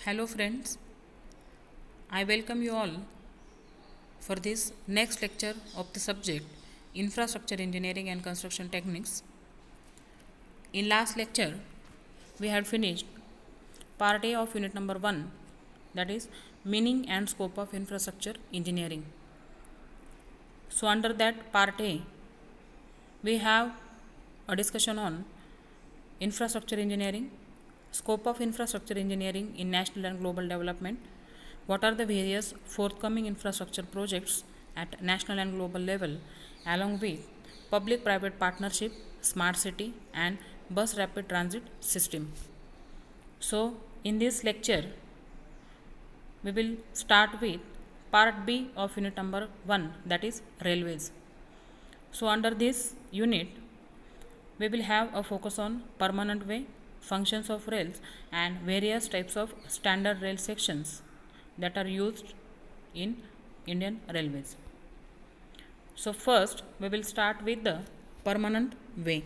Hello, friends. I welcome you all for this next lecture of the subject Infrastructure Engineering and Construction Techniques. In last lecture, we had finished part A of unit number 1, that is meaning and scope of infrastructure engineering. So, under that part A, we have a discussion on infrastructure engineering, scope of infrastructure engineering in national and global development, what are the various forthcoming infrastructure projects at national and global level, along with public private partnership, smart city, and bus rapid transit system. So, in this lecture, we will start with part B of unit number 1, that is railways. So, under this unit, we will have a focus on permanent way, functions of rails, and various types of standard rail sections that are used in Indian Railways. So, first we will start with the permanent way.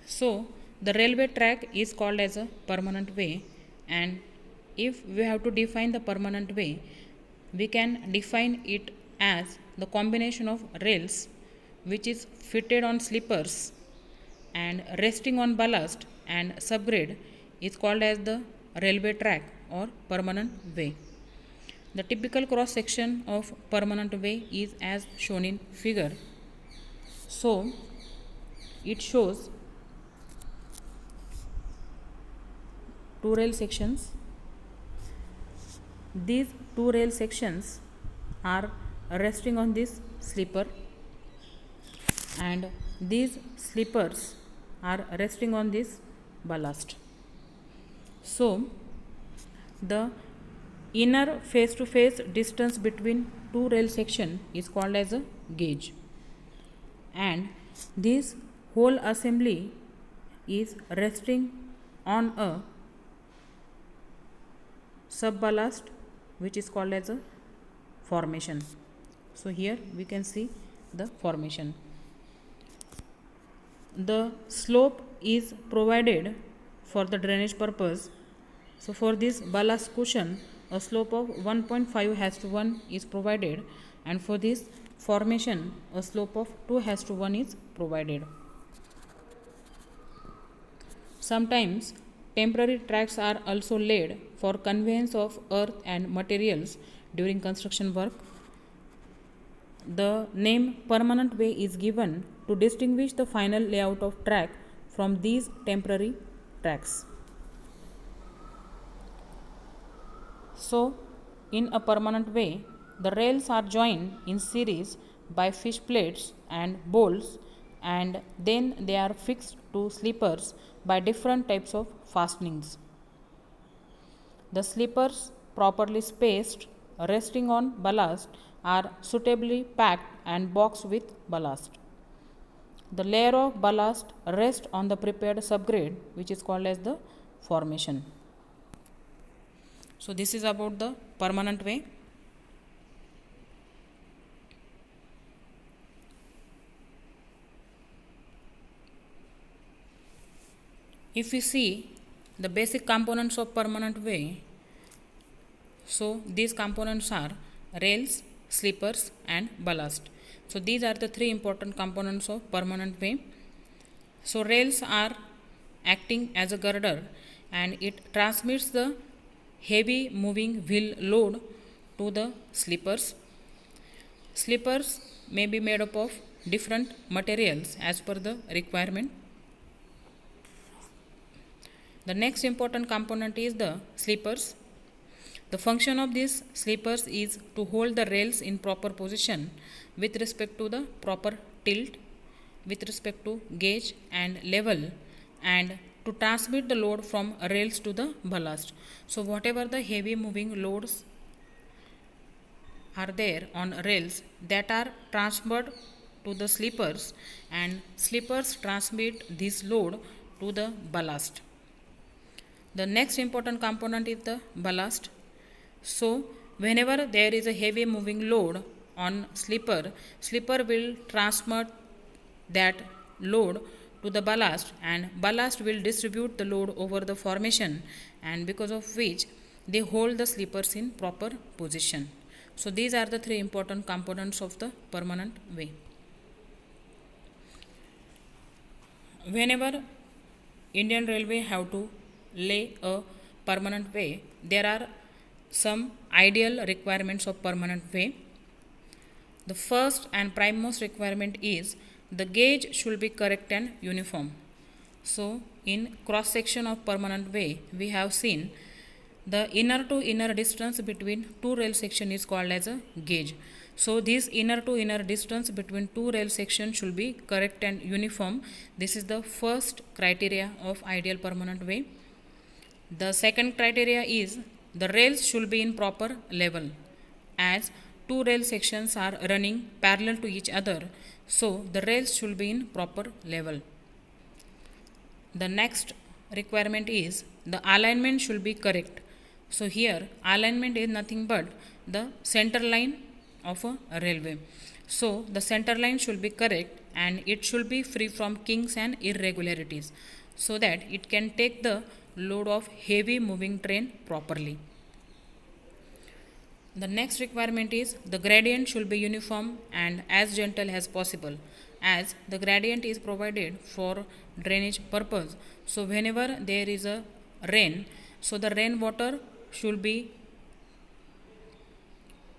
So, the railway track is called as a permanent way, and if we have to define the permanent way, we can define it as the combination of rails which is fitted on sleepers and resting on ballast and subgrade is called as the railway track or permanent way. The typical cross section of permanent way is as shown in figure. So, it shows two rail sections. These two rail sections are resting on this sleeper, and these sleepers are resting on this ballast. So, the inner face to face distance between two rail section is called as a gauge, and this whole assembly is resting on a sub ballast which is called as a formation. So, here we can see the formation. The slope is provided for the drainage purpose. So, for this ballast cushion, a slope of 1.5:1 is provided, and for this formation, a slope of 2:1 is provided. Sometimes temporary tracks are also laid for conveyance of earth and materials during construction work. The name permanent way is given to distinguish the final layout of track from these temporary tracks. So, in a permanent way, the rails are joined in series by fish plates and bolts, and then they are fixed to sleepers by different types of fastenings. The sleepers, properly spaced, resting on ballast, are suitably packed and boxed with ballast. The layer of ballast rests on the prepared subgrade, which is called as the formation. So, this is about the permanent way. If we see the basic components of permanent way, so these components are rails, sleepers, and ballast. So, these are the three important components of permanent way. So, rails are acting as a girder, and it transmits the heavy moving wheel load to the sleepers. Sleepers may be made up of different materials as per the requirement. The next important component is the sleepers. The function of these sleepers is to hold the rails in proper position with respect to the proper tilt, with respect to gauge and level, and to transmit the load from rails to the ballast. So, whatever the heavy moving loads are there on rails, that are transferred to the sleepers, and sleepers transmit this load to the ballast. The next important component is the ballast. So, whenever there is a heavy moving load on sleeper will transmit that load to the ballast, and ballast will distribute the load over the formation, and because of which they hold the sleepers in proper position. So these are the three important components of the permanent way. Whenever Indian Railway have to lay a permanent way, there are some ideal requirements of permanent way. The first and primemost requirement is the gauge should be correct and uniform. So in cross section of permanent way, we have seen the inner to inner distance between two rail section is called as a gauge. So this inner to inner distance between two rail sections should be correct and uniform. This is the first criteria of ideal permanent way. The second criteria is the rails should be in proper level, as two rail sections are running parallel to each other, so the rails should be in proper level. The next requirement is the alignment should be correct. So here alignment is nothing but the center line of a railway. So the center line should be correct and it should be free from kinks and irregularities, so that it can take the load of heavy moving train properly. The next requirement is the gradient should be uniform and as gentle as possible, as the gradient is provided for drainage purpose. So whenever there is a rain, so the rain water should be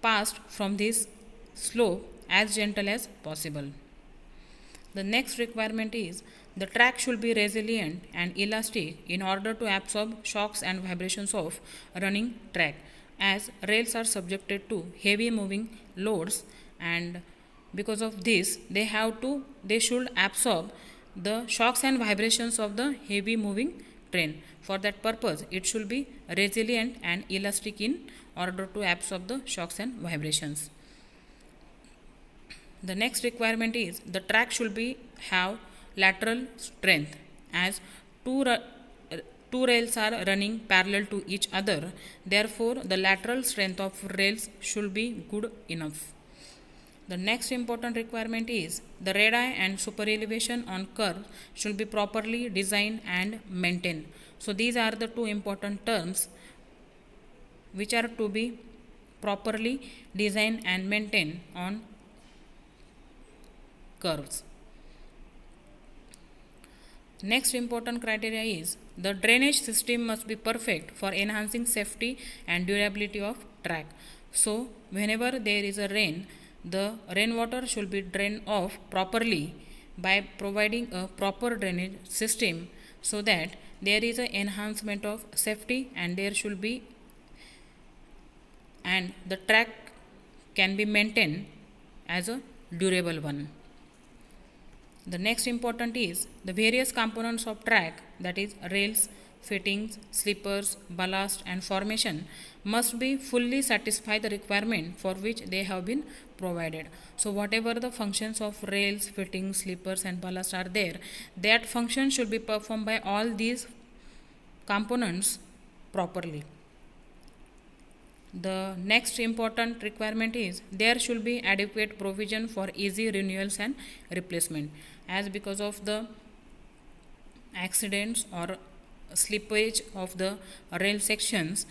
passed from this slope as gentle as possible. The next requirement is the track should be resilient and elastic in order to absorb shocks and vibrations of running track, as rails are subjected to heavy moving loads, and because of this they should absorb the shocks and vibrations of the heavy moving train. For that purpose it should be resilient and elastic in order to absorb the shocks and vibrations. The next requirement is the track should be have lateral strength, as two rails are running parallel to each other. Therefore, the lateral strength of rails should be good enough. The next important requirement is the radii and super elevation on curve should be properly designed and maintained. So these are the two important terms which are to be properly designed and maintained on curves. Next important criteria is the drainage system must be perfect for enhancing safety and durability of track. So whenever there is a rain, the rainwater should be drained off properly by providing a proper drainage system, so that there is an enhancement of safety and the track can be maintained as a durable one. The next important is the various components of track, that is rails, fittings, sleepers, ballast and formation must be fully satisfy the requirement for which they have been provided. So whatever the functions of rails, fittings, sleepers and ballast are there, that function should be performed by all these components properly. The next important requirement is there should be adequate provision for easy renewals and replacement, as because of the accidents or slippage of the rail sections,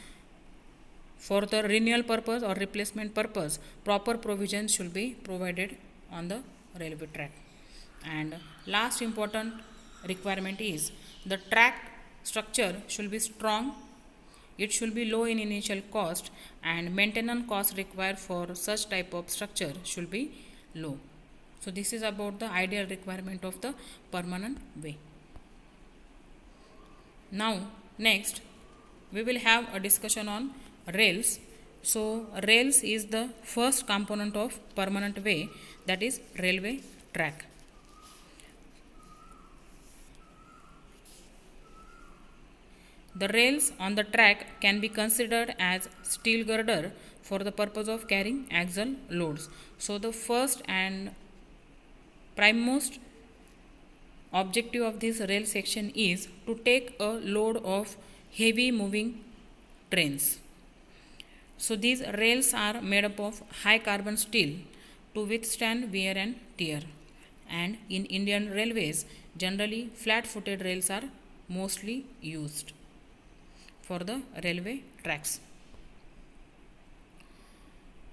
for the renewal purpose or replacement purpose, proper provisions should be provided on the railway track. And last important requirement is the track structure should be strong, it should be low in initial cost, and maintenance cost required for such type of structure should be low. So this is about the ideal requirement of the permanent way. Now next we will have a discussion on rails. So rails is the first component of permanent way, that is railway track. The rails on the track can be considered as steel girder for the purpose of carrying axial loads. So the first and primemost objective of this rail section is to take a load of heavy moving trains. So these rails are made up of high carbon steel to withstand wear and tear. And in Indian Railways, Generally, flat-footed rails are mostly used for the railway tracks.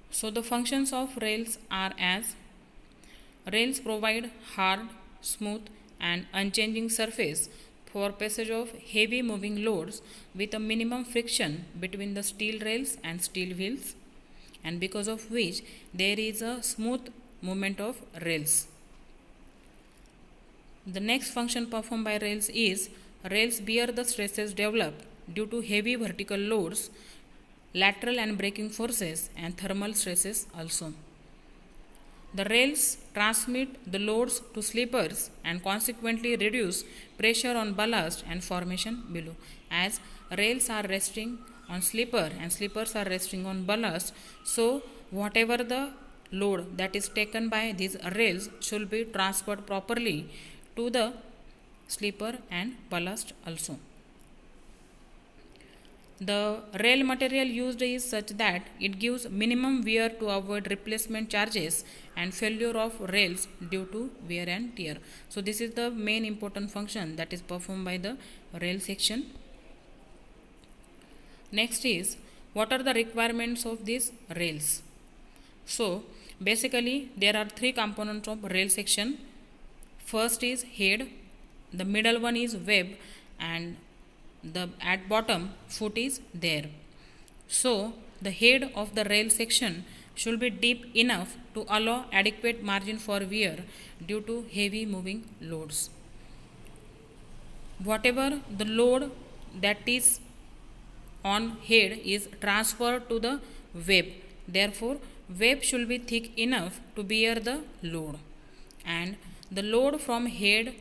So the functions of rails are as: rails provide hard, smooth and unchanging surface for passage of heavy moving loads with a minimum friction between the steel rails and steel wheels, and because of which there is a smooth movement of rails. The next function performed by rails is: rails bear the stresses developed due to heavy vertical loads, lateral and braking forces and thermal stresses also. The rails transmit the loads to sleepers and consequently reduce pressure on ballast and formation below. As rails are resting on sleeper and sleepers are resting on ballast, so whatever the load that is taken by these rails should be transferred properly to the sleeper and ballast also. The rail material used is such that it gives minimum wear to avoid replacement charges and failure of rails due to wear and tear. So this is the main important function that is performed by the rail section. Next is, what are the requirements of these rails? So basically there are three components of rail section. First is head, the middle one is web, and the at bottom foot is there. So the head of the rail section should be deep enough to allow adequate margin for wear due to heavy moving loads. Whatever the load that is on head is transferred to the web. Therefore, web should be thick enough to bear the load, and the load from head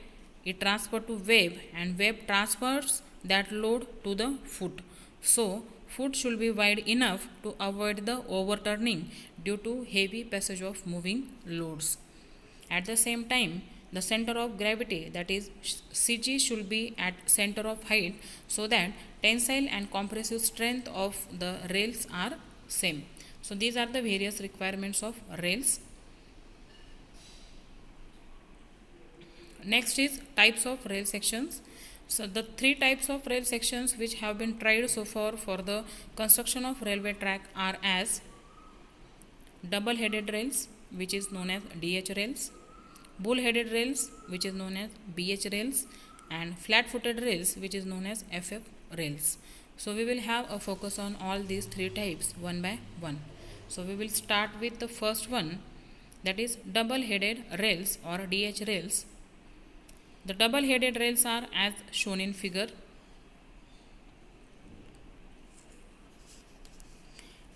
is transferred to web, and web transfers that load to the foot. So foot should be wide enough to avoid the overturning due to heavy passage of moving loads. At the same time, the center of gravity, that is CG, should be at center of height so that tensile and compressive strength of the rails are same. So these are the various requirements of rails. Next is types of rail sections. So the three types of rail sections which have been tried so far for the construction of railway track are as: double headed rails, which is known as DH rails; bull headed rails, which is known as BH rails; and flat footed rails, which is known as FF rails. So we will have a focus on all these three types one by one. So we will start with the first one, that is double headed rails or DH rails. The double headed rails are as shown in figure.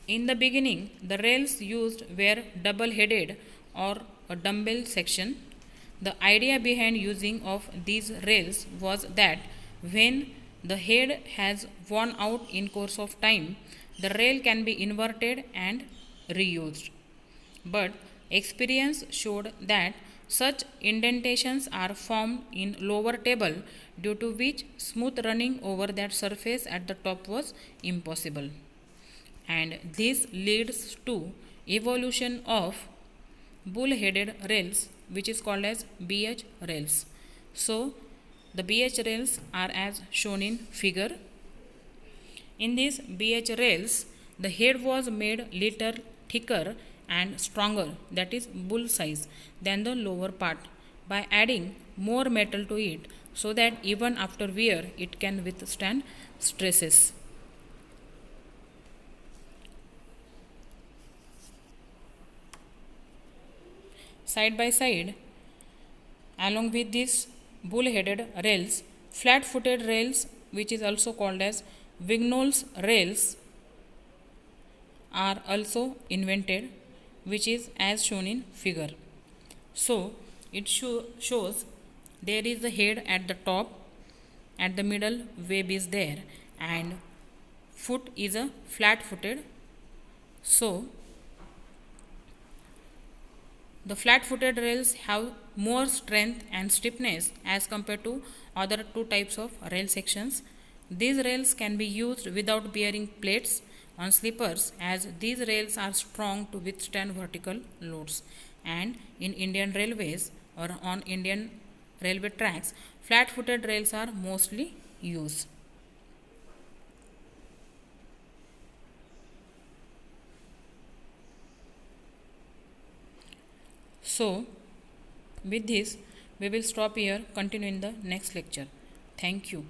In the beginning, the rails used were double headed or a dumbbell section. The idea behind using of these rails was that when the head has worn out in course of time, the rail can be inverted and reused. But experience showed that such indentations are formed in lower table, due to which smooth running over that surface at the top was impossible. And this leads to evolution of bull-headed rails, which is called as BH rails. So the BH rails are as shown in figure. In these BH rails, the head was made little thicker and stronger, that is bull size, than the lower part, by adding more metal to it so that even after wear it can withstand stresses. Side by side, along with these bull-headed rails, flat-footed rails, which is also called as Vignol's rails, are also invented, which is as shown in figure. So it shows there is the head at the top, at the middle web is there, and foot is a flat-footed. So the flat-footed rails have more strength and stiffness as compared to other two types of rail sections. These rails can be used without bearing plates on sleepers, as these rails are strong to withstand vertical loads. And in Indian railways or on Indian railway tracks, flat-footed rails are mostly used. So, with this, we will stop here, continue in the next lecture. Thank you.